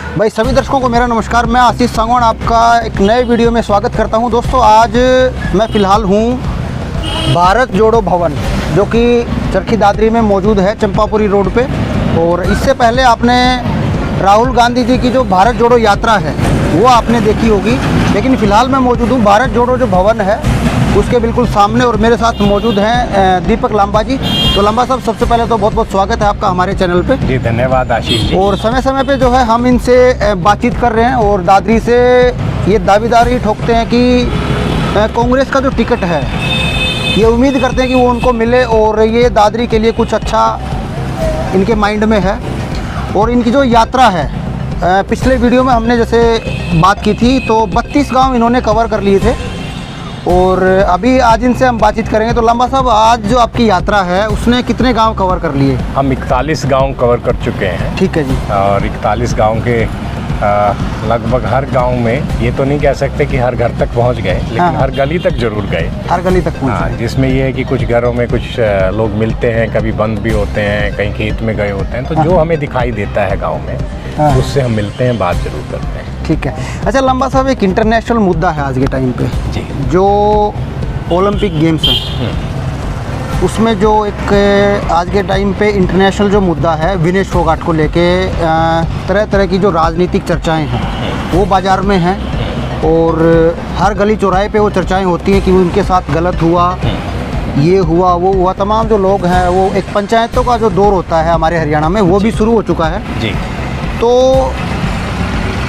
भाई सभी दर्शकों को मेरा नमस्कार। मैं आशीष सांगवान आपका एक नए वीडियो में स्वागत करता हूं। दोस्तों आज मैं फ़िलहाल हूं भारत जोड़ो भवन, जो कि चरखी दादरी में मौजूद है, चंपापुरी रोड पे। और इससे पहले आपने राहुल गांधी जी की जो भारत जोड़ो यात्रा है वो आपने देखी होगी, लेकिन फ़िलहाल मैं मौजूद हूँ भारत जोड़ो जो भवन है उसके बिल्कुल सामने, और मेरे साथ मौजूद हैं दीपक लांबा जी। तो लांबा साहब, सबसे पहले तो बहुत बहुत स्वागत है आपका हमारे चैनल पे। जी धन्यवाद आशीष जी। और समय समय पे जो है हम इनसे बातचीत कर रहे हैं और दादरी से ये दावेदारी ठोकते हैं कि कांग्रेस का जो टिकट है ये उम्मीद करते हैं कि वो उनको मिले, और ये दादरी के लिए कुछ अच्छा इनके माइंड में है। और इनकी जो यात्रा है, पिछले वीडियो में हमने जैसे बात की थी तो 32 गांव इन्होंने कवर कर लिए थे, और अभी आज इनसे हम बातचीत करेंगे। तो लांबा साहब, आज जो आपकी यात्रा है उसने कितने गांव कवर कर लिए? हम 41 गांव कवर कर चुके हैं। ठीक है जी। और 41 गांव के लगभग हर गांव में, ये तो नहीं कह सकते कि हर घर तक पहुंच गए, लेकिन हाँ। हर गली तक जरूर गए। हर गली तक पहुंचे। हाँ, जिसमें ये है कि कुछ घरों में कुछ लोग मिलते हैं, कभी बंद भी होते हैं, कहीं खेत में गए होते हैं, तो जो हमें दिखाई देता है गाँव में उससे हम मिलते हैं, बात जरूर करते हैं। ठीक है। अच्छा लांबा साहब, एक इंटरनेशनल मुद्दा है आज के टाइम पे जी, जो ओलंपिक गेम्स हैं, उसमें जो एक आज के टाइम पे इंटरनेशनल जो मुद्दा है विनेश फोगाट को लेके तरह तरह की जो राजनीतिक चर्चाएं हैं वो बाज़ार में हैं, और हर गली चौराहे पे वो चर्चाएं होती हैं कि उनके साथ गलत हुआ, ये हुआ, वो हुआ। तमाम जो लोग हैं, वो एक पंचायतों का जो दौर होता है हमारे हरियाणा में वो भी शुरू हो चुका है जी। तो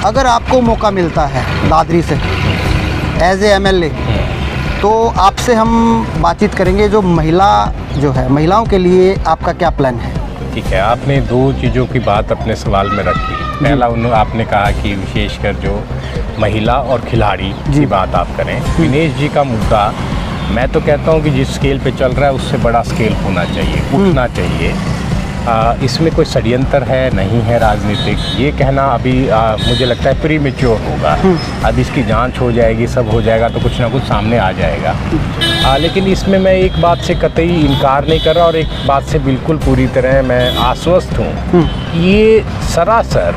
अगर आपको मौका मिलता है दादरी से एज ए MLA, तो आपसे हम बातचीत करेंगे जो महिला जो है, महिलाओं के लिए आपका क्या प्लान है? ठीक है, आपने दो चीज़ों की बात अपने सवाल में रखी। पहला आपने कहा कि विशेषकर जो महिला और खिलाड़ी की बात आप करें। विनेश जी का मुद्दा, मैं तो कहता हूं कि जिस स्केल पे चल रहा है उससे बड़ा स्केल होना चाहिए, उठना चाहिए। इसमें कोई षड्यंत्र है नहीं है राजनीतिक, ये कहना अभी मुझे लगता है प्री मैच्योर होगा। अब इसकी जांच हो जाएगी, सब हो जाएगा तो कुछ ना कुछ सामने आ जाएगा। लेकिन इसमें मैं एक बात से कतई इनकार नहीं कर रहा, और एक बात से बिल्कुल पूरी तरह मैं आश्वस्त हूँ। ये सरासर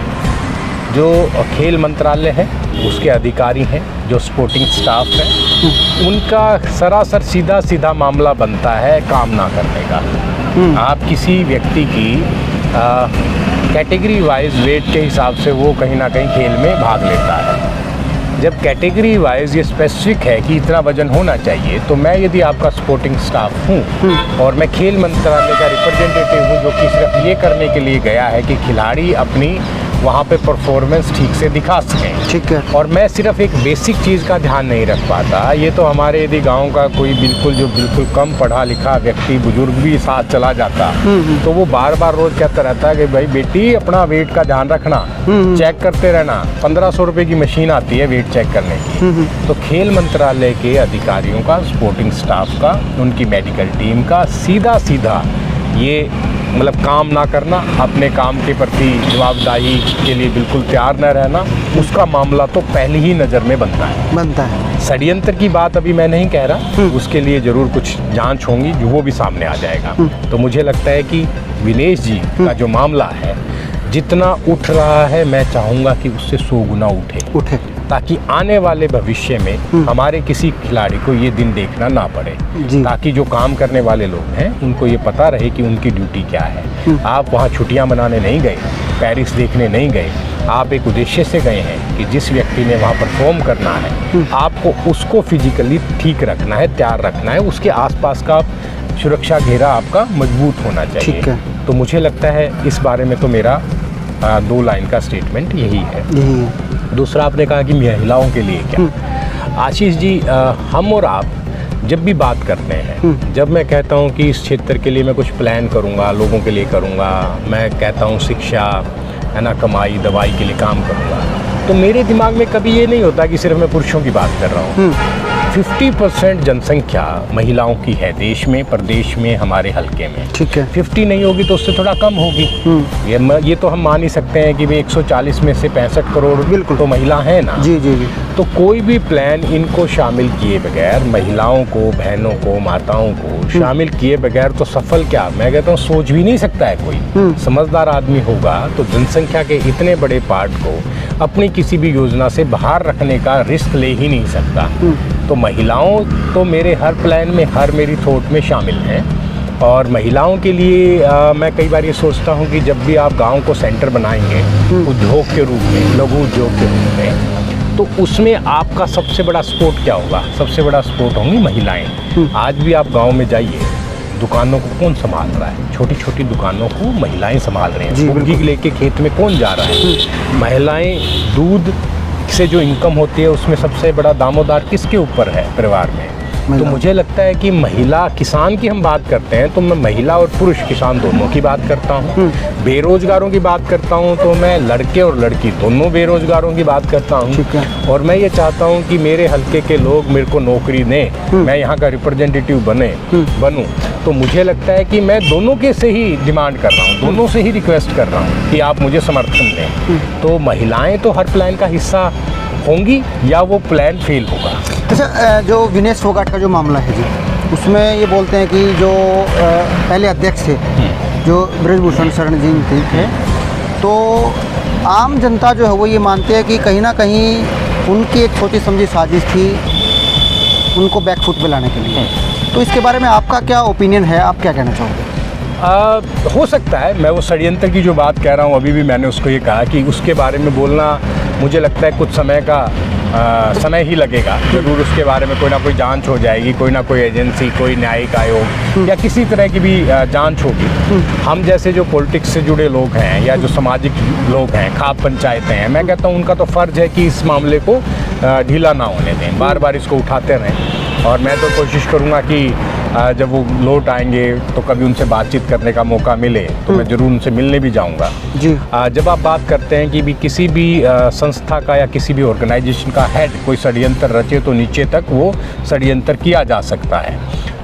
जो खेल मंत्रालय है उसके अधिकारी हैं, जो स्पोर्टिंग स्टाफ है, उनका सरासर सीधा सीधा मामला बनता है काम ना करने का। आप किसी व्यक्ति की कैटेगरी वाइज वेट के हिसाब से वो कहीं ना कहीं खेल में भाग लेता है। जब कैटेगरी वाइज ये स्पेसिफिक है कि इतना वजन होना चाहिए, तो मैं यदि आपका सपोर्टिंग स्टाफ हूँ और मैं खेल मंत्रालय का रिप्रेजेंटेटिव हूँ जो कि सिर्फ ये करने के लिए गया है कि खिलाड़ी अपनी वहाँ पे परफॉर्मेंस ठीक से दिखा सकें, ठीक है, और मैं सिर्फ एक बेसिक चीज़ का ध्यान नहीं रख पाता। ये तो हमारे यदि गांव का कोई बिल्कुल कम पढ़ा लिखा व्यक्ति, बुजुर्ग भी साथ चला जाता, तो वो बार बार रोज कहता रहता है कि भाई बेटी अपना वेट का ध्यान रखना, चेक करते रहना। 1500 रुपये की मशीन आती है वेट चेक करने की। तो खेल मंत्रालय के अधिकारियों का, स्पोर्टिंग स्टाफ का, उनकी मेडिकल टीम का सीधा ये मतलब काम ना करना, अपने काम के प्रति जवाबदेही के लिए बिल्कुल तैयार न रहना, उसका मामला तो पहली ही नज़र में बनता है। षड्यंत्र की बात अभी मैं नहीं कह रहा, उसके लिए ज़रूर कुछ जांच होंगी, जो वो भी सामने आ जाएगा। तो मुझे लगता है कि विनेश जी का जो मामला है जितना उठ रहा है, मैं चाहूँगा कि उससे 100 गुना उठे, ताकि आने वाले भविष्य में हमारे किसी खिलाड़ी को ये दिन देखना ना पड़े, ताकि जो काम करने वाले लोग हैं उनको ये पता रहे कि उनकी ड्यूटी क्या है। आप वहाँ छुट्टियाँ मनाने नहीं गए, पेरिस देखने नहीं गए, आप एक उद्देश्य से गए हैं कि जिस व्यक्ति ने वहाँ परफॉर्म करना है आपको उसको फिजिकली ठीक रखना है, तैयार रखना है, उसके आसपास का सुरक्षा घेरा आपका मजबूत होना चाहिए। तो मुझे लगता है इस बारे में तो मेरा 2 लाइन का स्टेटमेंट यही है। दूसरा, आपने कहा कि महिलाओं के लिए क्या। आशीष जी, हम और आप जब भी बात करते हैं, जब मैं कहता हूं कि इस क्षेत्र के लिए मैं कुछ प्लान करूंगा, लोगों के लिए करूंगा, मैं कहता हूं शिक्षा है ना, कमाई दवाई के लिए काम करूंगा, तो मेरे दिमाग में कभी ये नहीं होता कि सिर्फ मैं पुरुषों की बात कर रहा हूँ। 50% जनसंख्या महिलाओं की है देश में, प्रदेश में, हमारे हलके में। ठीक है। 50 नहीं होगी तो उससे थोड़ा कम होगी। ये तो हम मान ही सकते हैं कि भाई 140 में से 65 करोड़ बिल्कुल तो महिला है ना। जी जी जी। तो कोई भी प्लान इनको शामिल किए बगैर, महिलाओं को, बहनों को, माताओं को शामिल किए बगैर तो सफल क्या, मैं कहता हूँ सोच भी नहीं सकता है कोई। समझदार आदमी होगा तो जनसंख्या के इतने बड़े पार्ट को अपनी किसी भी योजना से बाहर रखने का रिस्क ले ही नहीं सकता। तो महिलाओं तो मेरे हर प्लान में, हर मेरी थॉट में शामिल हैं। और महिलाओं के लिए मैं कई बार ये सोचता हूँ कि जब भी आप गांव को सेंटर बनाएंगे उद्योग के रूप में, लघु उद्योग के रूप में, तो उसमें आपका सबसे बड़ा सपोर्ट क्या होगा? सबसे बड़ा सपोर्ट होंगी महिलाएं। आज भी आप गांव में जाइए, दुकानों को कौन संभाल रहा है? छोटी छोटी दुकानों को महिलाएं संभाल रही हैं। मुर्गी लेके खेत में कौन जा रहा है? महिलाएं। दूध से जो इनकम होती है उसमें सबसे बड़ा दामोदार किसके ऊपर है परिवार में? तो मुझे लगता है कि महिला किसान की हम बात करते हैं तो मैं महिला और पुरुष किसान दोनों की बात करता हूँ। बेरोजगारों की बात करता हूँ तो मैं लड़के और लड़की दोनों बेरोजगारों की बात करता हूँ। और मैं ये चाहता हूँ कि मेरे हलके के लोग मेरे को नौकरी दें, मैं यहाँ का रिप्रेजेंटेटिव बनूँ। तो मुझे लगता है कि मैं दोनों के से ही डिमांड कर रहा हूँ, दोनों से ही रिक्वेस्ट कर रहा हूँ कि आप मुझे समर्थन दें। तो महिलाएं तो हर प्लान का हिस्सा होंगी या वो प्लान फेल होगा। अच्छा, जो विनेश फोगाट का जो मामला है जी, उसमें ये बोलते हैं कि जो पहले अध्यक्ष थे जो ब्रजभूषण शरण जी थे, तो आम जनता जो है वो ये मानते हैं कि कहीं ना कहीं उनकी एक सोची समझी साजिश थी उनको बैकफुट पे लाने के लिए। तो इसके बारे में आपका क्या ओपिनियन है, आप क्या कहना चाहोगे? हो सकता है। मैं वो षड्यंत्र की जो बात कह रहा हूँ, अभी भी मैंने उसको ये कहा कि उसके बारे में बोलना मुझे लगता है कुछ समय का समय ही लगेगा। ज़रूर उसके बारे में कोई ना कोई जांच हो जाएगी, कोई ना कोई एजेंसी, कोई न्यायिक आयोग या किसी तरह की भी जांच होगी। हम जैसे जो पॉलिटिक्स से जुड़े लोग हैं या जो सामाजिक लोग हैं, खाप पंचायतें हैं, मैं कहता हूँ उनका तो फ़र्ज़ है कि इस मामले को ढीला ना होने दें, बार बार इसको उठाते रहें। और मैं तो कोशिश करूँगा कि जब वो लौट आएंगे तो कभी उनसे बातचीत करने का मौका मिले तो मैं ज़रूर उनसे मिलने भी जाऊंगा जी। जब आप बात करते हैं कि भी किसी भी संस्था का या किसी भी ऑर्गेनाइजेशन का हेड कोई षड्यंत्र रचे तो नीचे तक वो षड्यंत्र किया जा सकता है।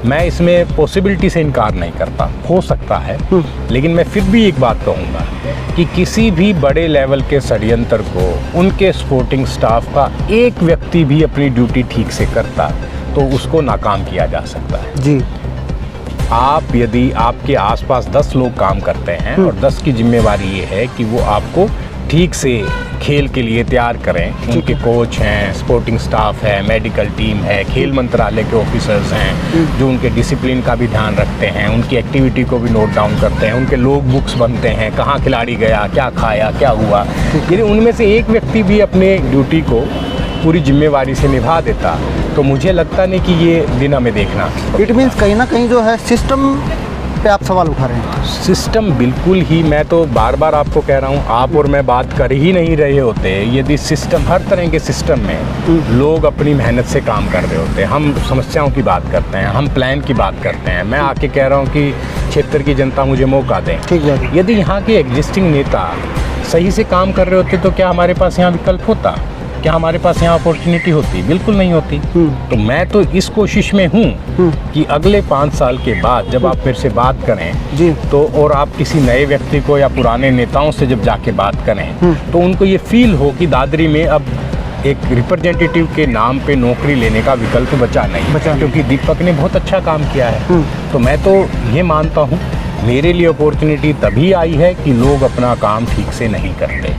मैं इसमें पॉसिबिलिटी से इनकार नहीं करता, हो सकता है। लेकिन मैं फिर भी एक बात कहूँगा कि किसी भी बड़े लेवल के षड्यंत्र को उनके सपोर्टिंग स्टाफ का एक व्यक्ति भी अपनी ड्यूटी ठीक से करता तो उसको नाकाम किया जा सकता है जी। आप यदि आपके आसपास 10 लोग काम करते हैं और 10 की जिम्मेवारी ये है कि वो आपको ठीक से खेल के लिए तैयार करें, उनके कोच हैं, स्पोर्टिंग स्टाफ है, मेडिकल टीम है, खेल मंत्रालय के ऑफिसर्स हैं जो उनके डिसिप्लिन का भी ध्यान रखते हैं, उनकी एक्टिविटी को भी नोट डाउन करते हैं, उनके लॉग बुक्स बनते हैं, कहाँ खिलाड़ी गया, क्या खाया, क्या हुआ। यदि उनमें से एक व्यक्ति भी अपने ड्यूटी को पूरी जिम्मेवारी से निभा देता तो मुझे लगता नहीं कि ये दिन हमें देखना। इट मीन्स कहीं ना कहीं जो है सिस्टम पे आप सवाल उठा रहे हैं। सिस्टम बिल्कुल ही, मैं तो बार बार आपको कह रहा हूँ, आप और मैं बात कर ही नहीं रहे होते यदि सिस्टम, हर तरह के सिस्टम में लोग अपनी मेहनत से काम कर रहे होते। हम समस्याओं की बात करते हैं, हम प्लान की बात करते हैं, मैं आके कह रहा हूँ कि क्षेत्र की जनता मुझे मौका दें। ठीक है। यदि यहाँ के एग्जिस्टिंग नेता सही से काम कर रहे होते तो क्या हमारे पास यहाँ विकल्प होता, क्या हमारे पास यहाँ अपॉर्चुनिटी होती? बिल्कुल नहीं होती। तो मैं तो इस कोशिश में हूँ कि अगले 5 साल के बाद जब आप मेरे से बात करें जी, तो और आप किसी नए व्यक्ति को या पुराने नेताओं से जब जाके बात करें तो उनको ये फील हो कि दादरी में अब एक रिप्रेजेंटेटिव के नाम पे नौकरी लेने का विकल्प बचा नहीं, क्योंकि दीपक ने बहुत अच्छा काम किया है। तो मैं तो ये मानता हूँ मेरे लिए अपॉर्चुनिटी तभी आई है कि लोग अपना काम ठीक से नहीं करते।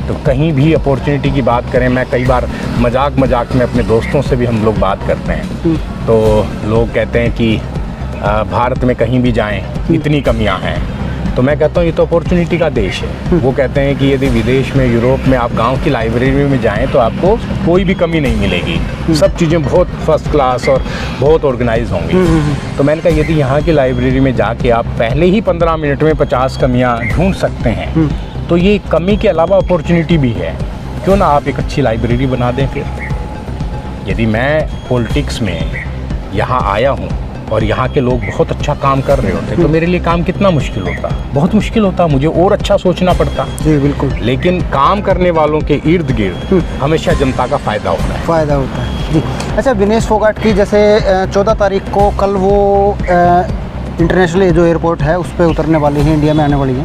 तो कहीं भी अपॉर्चुनिटी की बात करें, मैं कई बार मजाक में अपने दोस्तों से भी हम लोग बात करते हैं तो लोग कहते हैं कि भारत में कहीं भी जाएं इतनी कमियां हैं, तो मैं कहता हूँ ये तो अपॉर्चुनिटी का देश है। वो कहते हैं कि यदि विदेश में, यूरोप में आप गांव की लाइब्रेरी में जाएं तो आपको कोई भी कमी नहीं मिलेगी, सब चीज़ें बहुत फर्स्ट क्लास और बहुत ऑर्गेनाइज होंगी। तो मैंने कहा यदि यहाँ की लाइब्रेरी में जाके आप पहले ही 15 मिनट में 50 कमियाँ ढूंढ सकते हैं तो ये कमी के अलावा अपॉर्चुनिटी भी है, क्यों ना आप एक अच्छी लाइब्रेरी बना दें। फिर यदि मैं पॉलिटिक्स में यहाँ आया हूँ और यहाँ के लोग बहुत अच्छा काम कर रहे होते तो मेरे लिए काम कितना मुश्किल होता, बहुत मुश्किल होता, मुझे और अच्छा सोचना पड़ता। जी बिल्कुल। लेकिन काम करने वालों के इर्द गिर्द हमेशा जनता का फ़ायदा होता है। फ़ायदा होता है जी। अच्छा, विनेश फोगाट की जैसे 14 तारीख को कल वो इंटरनेशनल जो एयरपोर्ट है उस पर उतरने वाली है, इंडिया में आने वाली है,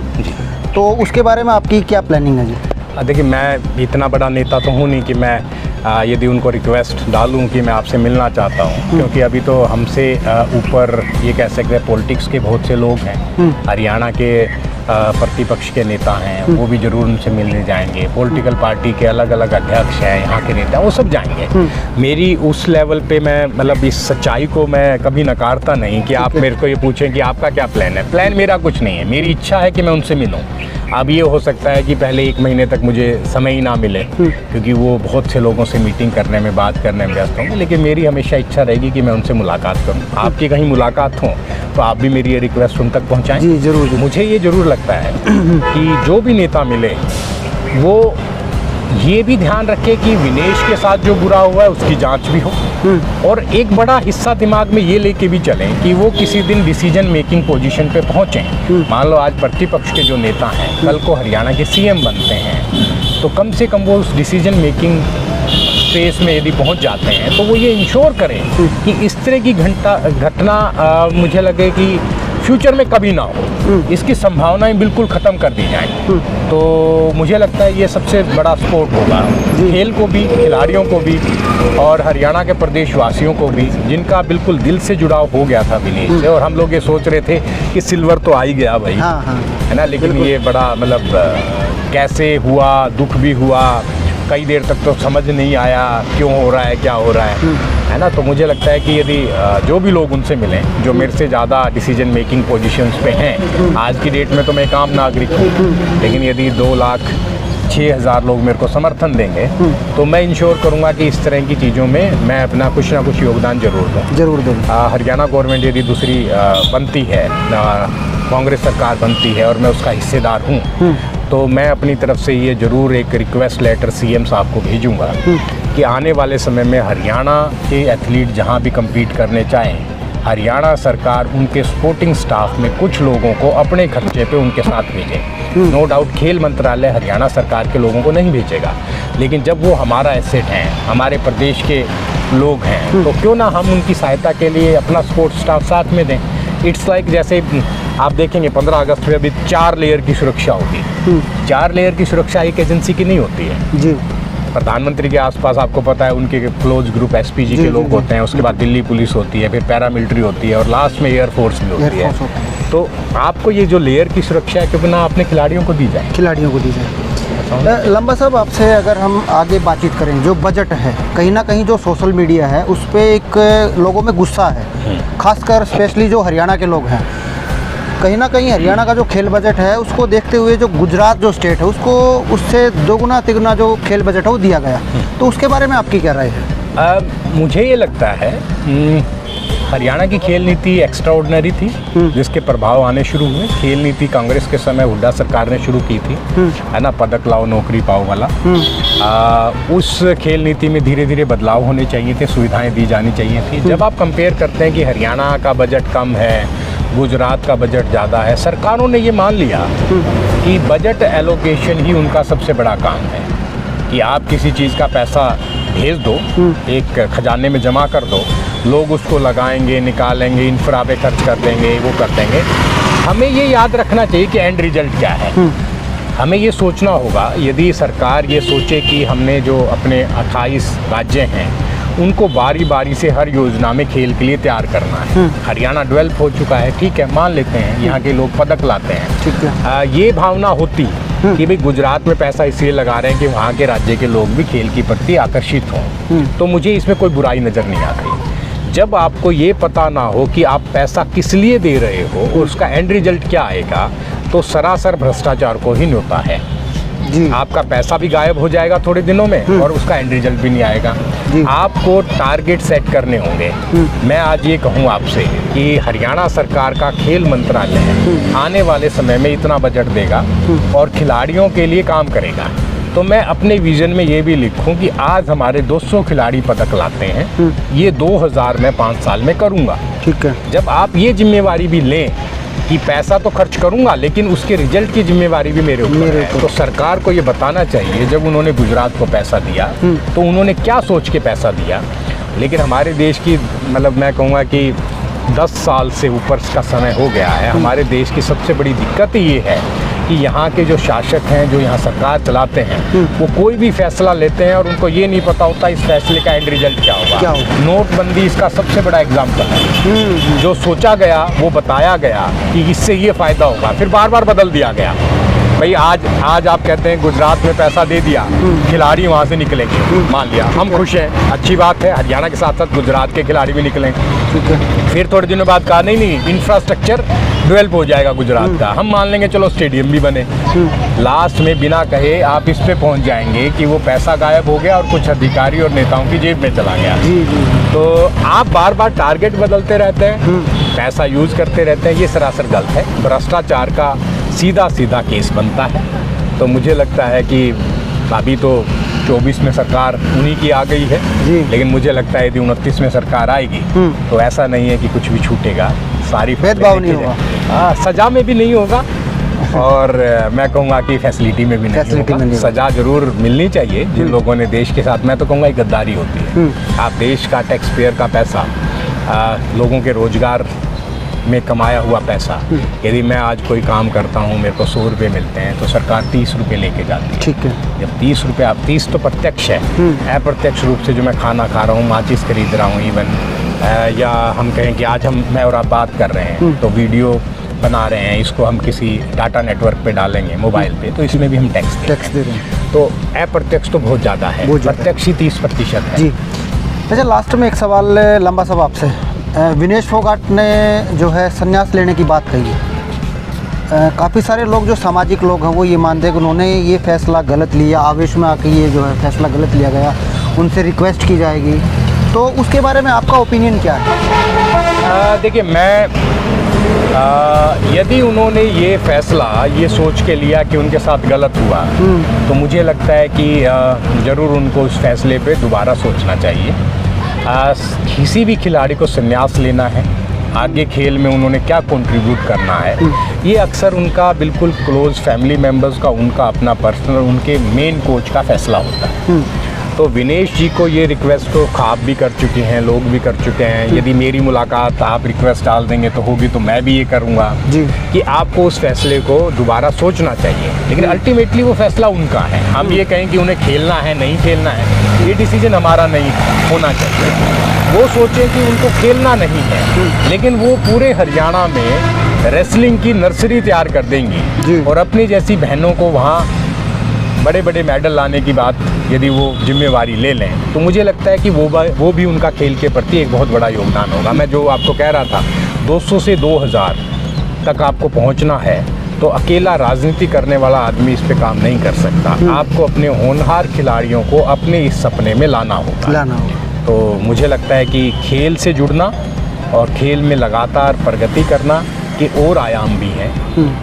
तो उसके बारे में आपकी क्या प्लानिंग है जी? देखिए, मैं इतना बड़ा नेता तो हूँ नहीं कि मैं यदि उनको रिक्वेस्ट डालूं कि मैं आपसे मिलना चाहता हूँ, क्योंकि अभी तो हमसे ऊपर ये कह सकते हैं पॉलिटिक्स के बहुत से लोग हैं। हरियाणा के प्रतिपक्ष के नेता हैं, वो भी ज़रूर उनसे मिलने जाएंगे। पॉलिटिकल पार्टी के अलग अलग अध्यक्ष हैं, यहाँ के नेता, वो सब जाएंगे। मेरी उस लेवल पे मैं मतलब इस सच्चाई को मैं कभी नकारता नहीं कि आप मेरे को ये पूछें कि आपका क्या प्लान है। प्लान मेरा कुछ नहीं है, मेरी इच्छा है कि मैं उनसे मिलूँ। अब ये हो सकता है कि पहले 1 महीने तक मुझे समय ही ना मिले, क्योंकि वो बहुत से लोगों से मीटिंग करने में, बात करने में व्यस्त होंगे, लेकिन मेरी हमेशा इच्छा रहेगी कि मैं उनसे मुलाकात करूं। आपकी कहीं मुलाकात हो तो आप भी मेरी ये रिक्वेस्ट उन तक पहुंचाएं। जी जरूर। मुझे ये ज़रूर लगता है कि जो भी नेता मिले वो ये भी ध्यान रखे कि विनेश के साथ जो बुरा हुआ है उसकी जांच भी हो, और एक बड़ा हिस्सा दिमाग में ये लेके भी चलें कि वो किसी दिन डिसीजन मेकिंग पोजीशन पे पहुंचें। मान लो आज प्रतिपक्ष के जो नेता हैं कल को हरियाणा के सीएम बनते हैं, तो कम से कम वो उस डिसीजन मेकिंग स्पेस में यदि पहुंच जाते हैं तो वो ये इंश्योर करें कि इस तरह की घटना मुझे लगे कि फ्यूचर में कभी ना हो, इसकी संभावनाएं बिल्कुल ख़त्म कर दी जाएं। तो मुझे लगता है ये सबसे बड़ा सपोर्ट होगा खेल को भी, खिलाड़ियों को भी, और हरियाणा के प्रदेशवासियों को भी, जिनका बिल्कुल दिल से जुड़ाव हो गया था विनेश से। और हम लोग ये सोच रहे थे कि सिल्वर तो आ ही गया भाई, है ना, लेकिन ये बड़ा मतलब कैसे हुआ, दुख भी हुआ, कई देर तक तो समझ नहीं आया क्यों हो रहा है, क्या हो रहा है ना। तो मुझे लगता है कि यदि जो भी लोग उनसे मिलें जो मेरे से ज़्यादा डिसीजन मेकिंग पोजीशंस पे हैं, आज की डेट में तो मैं एक आम नागरिक हूँ, लेकिन यदि 2,06,000 लोग मेरे को समर्थन देंगे तो मैं इंश्योर करूँगा कि इस तरह की चीज़ों में मैं अपना कुछ ना कुछ योगदान ज़रूर दूँ। हरियाणा गवर्नमेंट यदि दूसरी बनती है, कांग्रेस सरकार बनती है और मैं उसका हिस्सेदार हूँ, तो मैं अपनी तरफ से ये ज़रूर एक रिक्वेस्ट लेटर सीएम साहब को भेजूंगा कि आने वाले समय में हरियाणा के एथलीट जहां भी कम्पीट करने चाहें, हरियाणा सरकार उनके स्पोर्टिंग स्टाफ में कुछ लोगों को अपने खर्चे पे उनके साथ भेजे। नो डाउट खेल मंत्रालय हरियाणा सरकार के लोगों को नहीं भेजेगा, लेकिन जब वो हमारा एसेट हैं, हमारे प्रदेश के लोग हैं, तो क्यों ना हम उनकी सहायता के लिए अपना स्पोर्ट्स स्टाफ साथ में दें। इट्स लाइक जैसे आप देखेंगे 15 अगस्त में अभी 4 लेयर की सुरक्षा होगी। 4 लेयर की सुरक्षा एक एजेंसी की नहीं होती है जी। प्रधानमंत्री के आसपास आपको पता है उनके क्लोज ग्रुप एसपीजी के लोग होते हैं, उसके बाद दिल्ली पुलिस होती है, फिर पैरामिलिट्री होती है, और लास्ट में एयरफोर्स भी होती है। तो आपको ये जो लेयर की सुरक्षा है क्यों ना अपने खिलाड़ियों को दी जाए। लंबा साहब, आपसे अगर हम आगे बातचीत करें, जो बजट है कहीं ना कहीं जो सोशल मीडिया है उस पर एक लोगों में गुस्सा है, खासकर स्पेशली जो हरियाणा के लोग हैं। कहीं ना कहीं हरियाणा का जो खेल बजट है उसको देखते हुए जो गुजरात जो स्टेट है उसको उससे दोगुना तिगुना जो खेल बजट है वो दिया गया, तो उसके बारे में आपकी क्या राय है? मुझे ये लगता है हरियाणा की खेल नीति एक्स्ट्राऑर्डिनरी थी, जिसके प्रभाव आने शुरू हुए। खेल नीति कांग्रेस के समय हुड्डा सरकार ने शुरू की थी, है ना, पदक लाओ नौकरी पाओ वाला। उस खेल नीति में धीरे धीरे बदलाव होने चाहिए थे, सुविधाएं दी जानी चाहिए थी। जब आप कंपेयर करते हैं कि हरियाणा का बजट कम है, गुजरात का बजट ज़्यादा है, सरकारों ने ये मान लिया कि बजट एलोकेशन ही उनका सबसे बड़ा काम है, कि आप किसी चीज़ का पैसा भेज दो, एक खजाने में जमा कर दो, लोग उसको लगाएंगे, निकालेंगे, इंफ्रा पे खर्च कर देंगे, वो कर देंगे। हमें ये याद रखना चाहिए कि एंड रिजल्ट क्या है। हमें ये सोचना होगा, यदि सरकार ये सोचे कि हमने जो अपने 28 राज्य हैं उनको बारी बारी से हर योजना में खेल के लिए तैयार करना है। हरियाणा डेवलप हो चुका है, ठीक है, मान लेते हैं, यहाँ के लोग पदक लाते हैं, ठीक है। ये भावना होती कि भाई गुजरात में पैसा इसलिए लगा रहे हैं कि वहाँ के राज्य के लोग भी खेल के प्रति आकर्षित हों, तो मुझे इसमें कोई बुराई नज़र नहीं आती। जब आपको ये पता ना हो कि आप पैसा किस लिए दे रहे हो और उसका एंड रिजल्ट क्या आएगा, तो सरासर भ्रष्टाचार को ही न्योता है जी। आपका पैसा भी गायब हो जाएगा थोड़े दिनों में और उसका एंड रिजल्ट भी नहीं आएगा। आपको टारगेट सेट करने होंगे। मैं आज ये कहूँ आपसे कि हरियाणा सरकार का खेल मंत्रालय आने वाले समय में इतना बजट देगा और खिलाड़ियों के लिए काम करेगा, तो मैं अपने विजन में ये भी लिखूं कि आज हमारे 200 खिलाड़ी पदक लाते हैं, ये 2000 मैं 5 साल में करूंगा। ठीक है। जब आप ये जिम्मेवारी भी लें कि पैसा तो खर्च करूंगा लेकिन उसके रिजल्ट की जिम्मेवारी भी मेरे ऊपर है, तो सरकार को ये बताना चाहिए जब उन्होंने गुजरात को पैसा दिया तो उन्होंने क्या सोच के पैसा दिया। लेकिन हमारे देश की मतलब मैं कहूँगा कि 10 साल से ऊपर का समय हो गया है। हमारे देश की सबसे बड़ी दिक्कत ये है कि यहाँ के जो शासक हैं, जो यहाँ सरकार चलाते हैं, वो कोई भी फैसला लेते हैं और उनको ये नहीं पता होता इस फैसले का एंड रिजल्ट क्या होगा। नोटबंदी इसका सबसे बड़ा एग्जाम्पल है। जो सोचा गया वो बताया गया कि इससे ये फ़ायदा होगा, फिर बार बार बदल दिया गया। भाई आज आप कहते हैं गुजरात में पैसा दे दिया, खिलाड़ी वहाँ से निकलेंगे, मान लिया हम खुश हैं, अच्छी बात है। हरियाणा के साथ साथ गुजरात के खिलाड़ी भी निकलेंगे। फिर थोड़े दिनों बाद कहा नहीं इंफ्रास्ट्रक्चर डेवलप हो जाएगा गुजरात का, हम मान लेंगे चलो स्टेडियम भी बने। लास्ट में बिना कहे आप इस पे पहुंच जाएंगे कि वो पैसा गायब हो गया और कुछ अधिकारी और नेताओं की जेब में चला गया। तो आप बार बार टारगेट बदलते रहते हैं, पैसा यूज करते रहते हैं, ये सरासर गलत है। भ्रष्टाचार का सीधा सीधा केस बनता है। तो मुझे लगता है कि अभी तो 24 में सरकार उन्हीं की आ गई है, लेकिन मुझे लगता है यदि 29 में सरकार आएगी तो ऐसा नहीं है कि कुछ भी छूटेगा, सारी भेदभाव नहीं होगा, सजा में भी नहीं होगा और मैं कहूँगा कि फैसिलिटी में भी नहीं होगा। सजा जरूर मिलनी चाहिए जिन लोगों ने देश के साथ, मैं तो कहूँगा गद्दारी होती है। आप देश का टैक्स पेयर का पैसा, लोगों के रोजगार में कमाया हुआ पैसा, यदि मैं आज कोई काम करता हूँ मेरे को 100 रुपये मिलते हैं तो सरकार 30 रुपये लेके जाती है। ठीक है। जब 30 रुपये, आप 30 तो प्रत्यक्ष है, अप्रत्यक्ष रूप से जो मैं खाना खा रहा हूँ, माचिस खरीद रहा हूँ इवन, या हम कहें कि आज मैं और आप बात कर रहे हैं तो वीडियो बना रहे हैं, इसको हम किसी डाटा नेटवर्क पे डालेंगे मोबाइल पे, तो इसमें भी हम टैक्स दे रहे हैं। तो अप्रत्यक्ष तो बहुत ज़्यादा है, प्रत्यक्ष ही 30% है। जी। अच्छा, लास्ट में एक सवाल लंबा साहब आपसे। विनेश फोगाट ने जो है संन्यास लेने की बात कही है। काफ़ी सारे लोग जो सामाजिक लोग हैं वो ये मानते हैं कि उन्होंने ये फैसला गलत लिया, आवेश में आके ये जो है फैसला गलत लिया गया, उनसे रिक्वेस्ट की जाएगी, तो उसके बारे में आपका ओपिनियन क्या है? देखिए, मैं यदि उन्होंने ये फैसला ये सोच के लिया कि उनके साथ गलत हुआ तो मुझे लगता है कि ज़रूर उनको उस फैसले पे दोबारा सोचना चाहिए। किसी भी खिलाड़ी को संन्यास लेना है, आगे खेल में उन्होंने क्या कंट्रीब्यूट करना है, ये अक्सर उनका बिल्कुल क्लोज फैमिली मेम्बर्स का, उनका अपना पर्सनल, उनके मेन कोच का फैसला होता है। तो विनेश जी को ये रिक्वेस्ट तो ख्वाब भी कर चुके हैं, लोग भी कर चुके हैं। यदि मेरी मुलाकात आप रिक्वेस्ट डाल देंगे तो होगी, तो मैं भी ये करूँगा कि आपको उस फैसले को दोबारा सोचना चाहिए। लेकिन अल्टीमेटली वो फैसला उनका है। हम ये कहें कि उन्हें खेलना है नहीं खेलना है, ये डिसीजन हमारा नहीं होना चाहिए। वो सोचें कि उनको खेलना नहीं है, लेकिन वो पूरे हरियाणा में रेसलिंग की नर्सरी तैयार कर देंगी और अपनी जैसी बहनों को वहाँ बड़े बड़े मेडल लाने की बात यदि वो जिम्मेवारी ले लें तो मुझे लगता है कि वो भी उनका खेल के प्रति एक बहुत बड़ा योगदान होगा। मैं जो आपको कह रहा था 200 से 2000 तक आपको पहुंचना है तो अकेला राजनीति करने वाला आदमी इस पे काम नहीं कर सकता। आपको अपने होनहार खिलाड़ियों को अपने इस सपने में लाना होगा। तो मुझे लगता है कि खेल से जुड़ना और खेल में लगातार प्रगति करना के और आयाम भी हैं।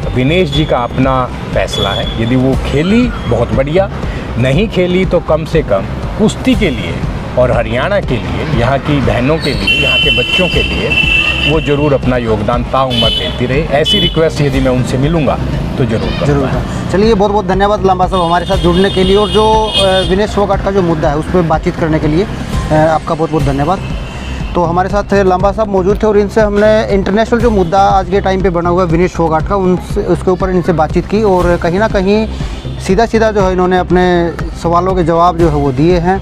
तो विनेश जी का अपना फैसला है, यदि वो खेली बहुत बढ़िया, नहीं खेली तो कम से कम कुश्ती के लिए और हरियाणा के लिए, यहाँ की बहनों के लिए, यहाँ के बच्चों के लिए वो ज़रूर अपना योगदान ताउम्र देती रहे। ऐसी रिक्वेस्ट यदि मैं उनसे मिलूँगा तो ज़रूर। चलिए, बहुत बहुत धन्यवाद लांबा साहब हमारे साथ जुड़ने के लिए, और जो विनेश फोगाट का जो मुद्दा है उस पर बातचीत करने के लिए आपका बहुत बहुत धन्यवाद। तो हमारे साथ लांबा साहब मौजूद थे और इनसे हमने इंटरनेशनल जो मुद्दा आज के टाइम पे बना हुआ है विनेश फोगाट का, उनसे उसके ऊपर इनसे बातचीत की और कहीं ना कहीं सीधा जो है इन्होंने अपने सवालों के जवाब जो है वो दिए हैं।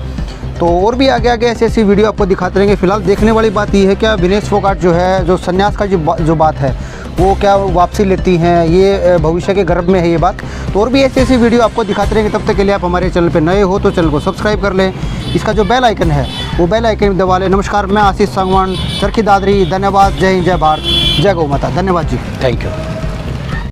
तो और भी आगे ऐसी वीडियो आपको दिखाते रहेंगे। फिलहाल देखने वाली बात ये है क्या विनेश फोगाट जो है, जो संन्यास का जो बात है वो क्या वापसी लेती हैं, ये भविष्य के गर्भ में है ये बात। तो और भी ऐसी वीडियो आपको दिखाते रहेंगे। तब तक के लिए आप हमारे चैनल पे नए हो तो चैनल को सब्सक्राइब कर लें, इसका जो बेल आइकन है वो बेल आइकन दबा लें। नमस्कार, मैं आशीष सांगवान, चरखी दादरी। धन्यवाद। जय हिंद, जय भारत, जय गौ माता। धन्यवाद जी। Thank you.